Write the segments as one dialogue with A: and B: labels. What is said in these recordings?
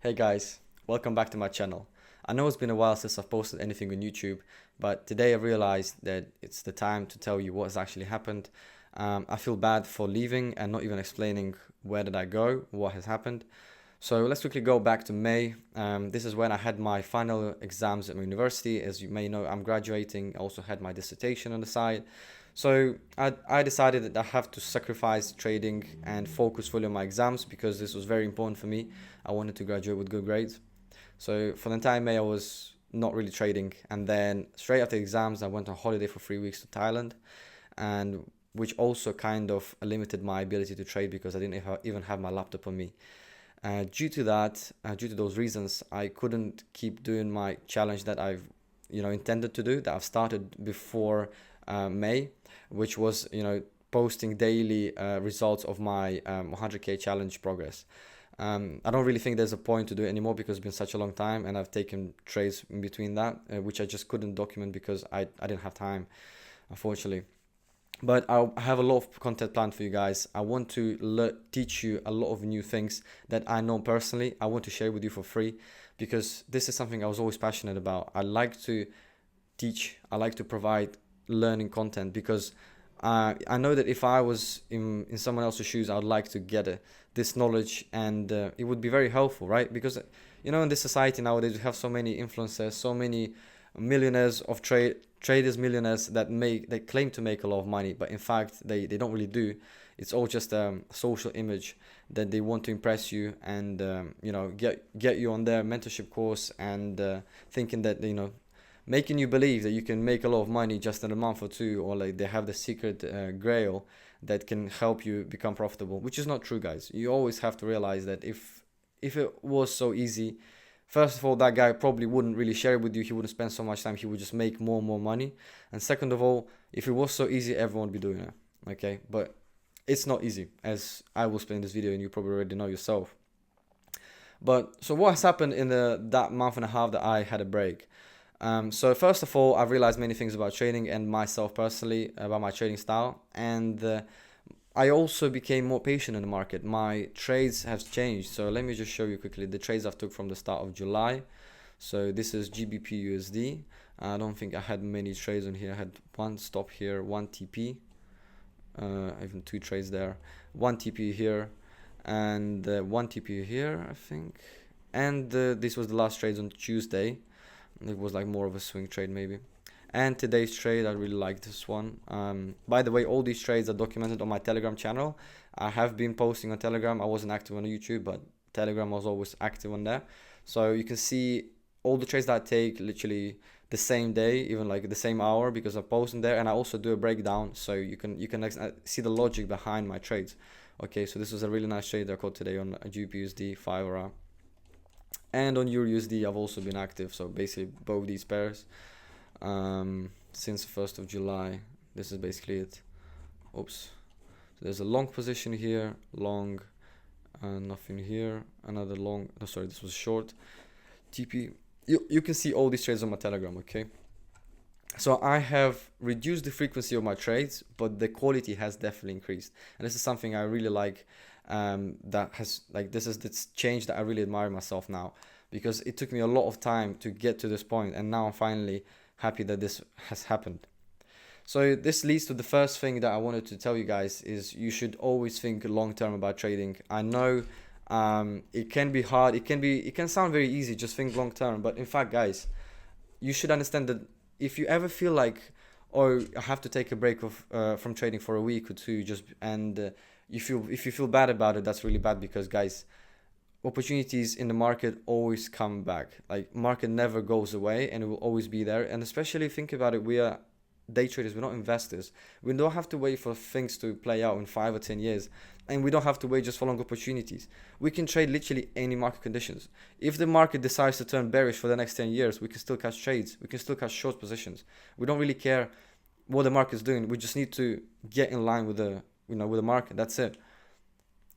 A: Hey guys, welcome back to my channel. I know it's been a while since I've posted anything on YouTube, but today I realized that it's the time to tell you what has actually happened. I feel bad for leaving and not even explaining where did I go, what has happened. So let's quickly go back to May. This is when I had my final exams at my university. As you may know, I'm graduating. I also had my dissertation on the side. So I decided that I have to sacrifice trading and focus fully on my exams because this was very important for me. I wanted to graduate with good grades. So for the entire May, I was not really trading. And then straight after exams, I went on holiday for 3 weeks to Thailand, and which also kind of limited my ability to trade because I didn't even have my laptop on me. Due to those reasons, I couldn't keep doing my challenge that I've, intended to do, that I've started before May, which was, posting daily results of my 100K challenge progress. I don't really think there's a point to do it anymore because it's been such a long time and I've taken trades in between that, which I just couldn't document because I didn't have time, unfortunately. But I have a lot of content planned for you guys. I want to teach you a lot of new things that I know personally. I want to share with you for free because this is something I was always passionate about. I like to teach, I like to provide learning content because I know that if I was in someone else's shoes, I would like to get this knowledge, and it would be very helpful, right? Because in this society nowadays, we have so many influencers, so many millionaires of traders, millionaires that claim to make a lot of money, but in fact they don't really do. It's all just a social image that they want to impress you and get you on their mentorship course and thinking that making you believe that you can make a lot of money just in a month or two, or like they have the secret grail that can help you become profitable, which is not true, guys. You always have to realize that if it was so easy, first of all, that guy probably wouldn't really share it with you. He wouldn't spend so much time. He would just make more and more money. And second of all, if it was so easy, everyone would be doing it. Okay, but it's not easy, as I will explain in this video, and you probably already know yourself. But so what has happened in that month and a half that I had a break? So first of all, I've realized many things about trading and myself personally, about my trading style, and I also became more patient in the market. My trades have changed. So let me just show you quickly the trades I've took from the start of July. So this is GBP USD. I don't think I had many trades on here. I had one stop here, one TP, even two trades there, one TP here, and one TP here, I think. And this was the last trades on Tuesday. It was like more of a swing trade maybe. And today's trade, I really like this one. By the way, all these trades are documented on my Telegram channel. I have been posting on Telegram. I wasn't active on YouTube, but Telegram was always active on there. So you can see all the trades that I take literally the same day, even like the same hour, because I post in there, and I also do a breakdown, so you can see the logic behind my trades. Okay, so this was a really nice trade I caught today on GBPUSD 5 hour. And on EURUSD, I've also been active. So basically both these pairs since 1st of July. This is basically it. Oops. So there's a long position here, long, nothing here, another long. No, sorry, this was short. TP. You can see all these trades on my Telegram, okay? So I have reduced the frequency of my trades, but the quality has definitely increased. And this is something I really like. This is this change that I really admire myself now, because it took me a lot of time to get to this point, and now I'm finally happy that this has happened. So this leads to the first thing that I wanted to tell you guys is you should always think long term about trading. I know it can be hard, it can sound very easy, just think long term, but in fact, guys, you should understand that if you ever feel like, oh, I have to take a break from trading for a week or two, if you feel bad about it, that's really bad, because guys, opportunities in the market always come back. Like, market never goes away, and it will always be there. And especially think about it, we are day traders, we're not investors. We don't have to wait for things to play out in 5 or 10 years, and we don't have to wait just for long opportunities. We can trade literally any market conditions. If the market decides to turn bearish for the next 10 years, we can still catch trades, we can still catch short positions. We don't really care what the market is doing. We just need to get in line with the with the market. That's it.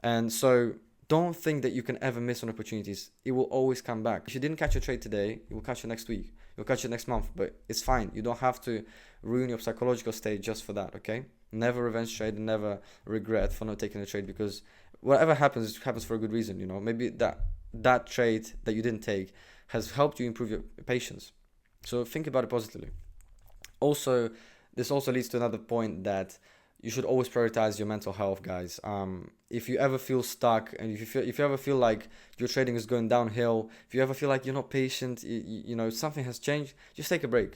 A: And so don't think that you can ever miss on opportunities. It will always come back. If you didn't catch a trade today, it will catch you next week. You'll catch it next month, but it's fine. You don't have to ruin your psychological state just for that, okay? Never revenge trade and never regret for not taking a trade, because whatever happens, it happens for a good reason, you know? Maybe that trade that you didn't take has helped you improve your patience. So think about it positively. Also, this also leads to another point, that you should always prioritize your mental health, guys. If you ever feel stuck, and if you ever feel like your trading is going downhill, if you ever feel like you're not patient, you know, something has changed, just take a break.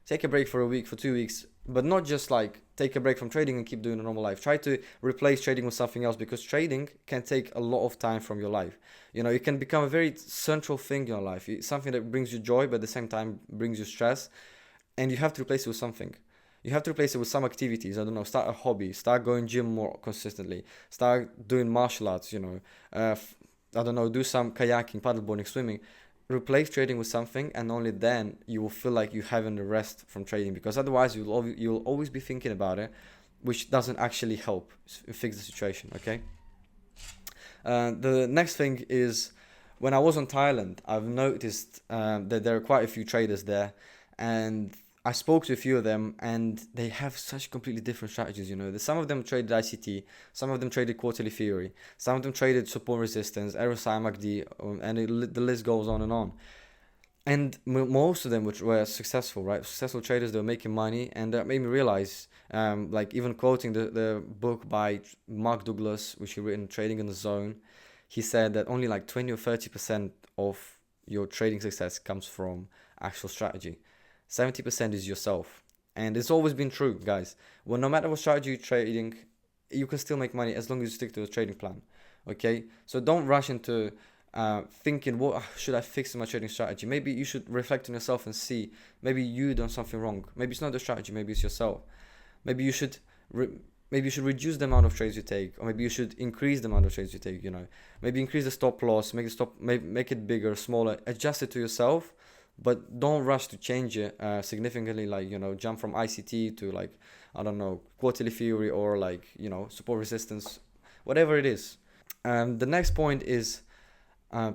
A: Take a break for a week, for 2 weeks, but not just like take a break from trading and keep doing a normal life. Try to replace trading with something else, because trading can take a lot of time from your life. You know, it can become a very central thing in your life. It's something that brings you joy, but at the same time brings you stress, and you have to replace it with something. You have to replace it with some activities. I don't know, start a hobby, start going gym more consistently, start doing martial arts, you know, I don't know, do some kayaking, paddleboarding, swimming. Replace trading with something, and only then you will feel like you haven't a rest from trading, because otherwise you'll always be thinking about it, which doesn't actually help fix the situation, okay? The next thing is, when I was in Thailand, I've noticed that there are quite a few traders there, and I spoke to a few of them, and they have such completely different strategies, you know. Some of them traded ICT, some of them traded quarterly theory, some of them traded support resistance, RSI, MACD, and the list goes on and on. And most of them were successful, right? Successful traders, they were making money, and that made me realize, like even quoting the book by Mark Douglas, which he written, Trading in the Zone, he said that only like 20 or 30% of your trading success comes from actual strategy. 70% is yourself. And it's always been true, guys. Well, no matter what strategy you're trading, you can still make money as long as you stick to the trading plan. Okay? So don't rush into thinking, what should I fix in my trading strategy? Maybe you should reflect on yourself and see, maybe you done something wrong. Maybe it's not the strategy, maybe it's yourself. Maybe you should reduce the amount of trades you take, or maybe you should increase the amount of trades you take, you know. Maybe increase the stop loss, make it bigger, smaller, adjust it to yourself. But don't rush to change it significantly, like, you know, jump from ICT to, like, I don't know, quarterly theory, or like, you know, support resistance, whatever it is. The next point is,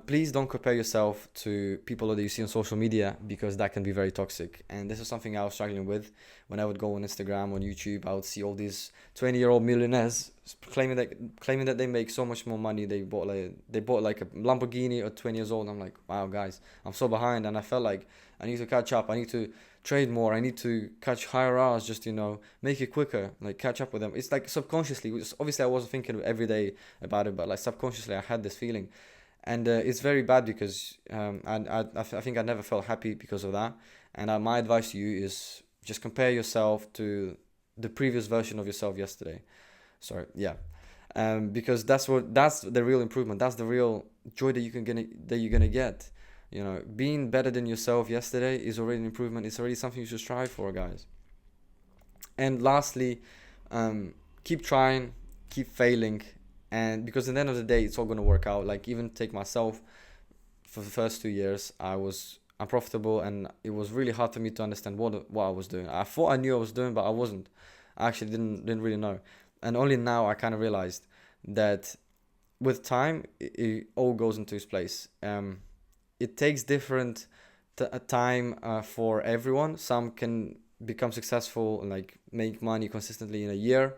A: please don't compare yourself to people that you see on social media, because that can be very toxic. And this is something I was struggling with when I would go on Instagram, on YouTube. I would see all these 20-year-old millionaires claiming that they make so much more money. They bought like a Lamborghini at 20 years old. I'm like, wow, guys, I'm so behind, and I felt like I need to catch up. I need to trade more. I need to catch higher hours, just, you know, make it quicker, like catch up with them. It's like subconsciously, obviously I wasn't thinking every day about it, but like subconsciously I had this feeling. And it's very bad, because I think I never felt happy because of that. And my advice to you is just compare yourself to the previous version of yourself yesterday. Sorry, yeah. Because that's the real improvement. That's the real joy that you're gonna get. You know, being better than yourself yesterday is already an improvement. It's already something you should strive for, guys. And lastly, keep trying, keep failing. And because at the end of the day, it's all going to work out. Like, even take myself, for the first 2 years, I was unprofitable, and it was really hard for me to understand what I was doing. I thought I knew I was doing, but I wasn't. I actually didn't really know. And only now I kind of realized that with time, it all goes into its place. It takes different time for everyone. Some can become successful and like make money consistently in a year.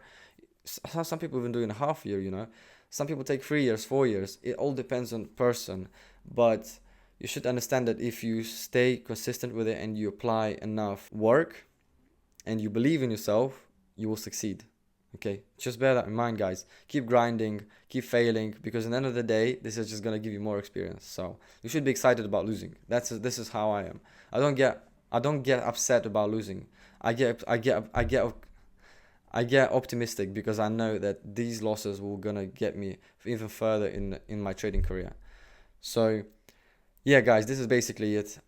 A: Some people even do in a half year, you know. Some people take 3 years, 4 years. It all depends on person. But you should understand that if you stay consistent with it and you apply enough work and you believe in yourself, you will succeed. Okay, just bear that in mind, guys. Keep grinding, keep failing, because at the end of the day, this is just gonna give you more experience. So you should be excited about losing. This is how I am. I don't get upset about losing. I get optimistic, because I know that these losses will gonna get me even further in my trading career. So yeah, guys, this is basically it.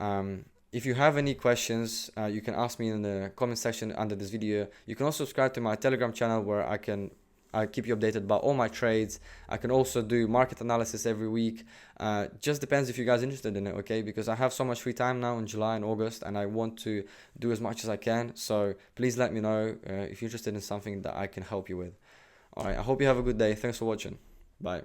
A: If you have any questions, you can ask me in the comment section under this video. You can also subscribe to my Telegram channel, where I keep you updated about all my trades. I can also do market analysis every week. Just depends if you guys are interested in it, okay? Because I have so much free time now in July and August, and I want to do as much as I can. So please let me know if you're interested in something that I can help you with. All right, I hope you have a good day. Thanks for watching. Bye.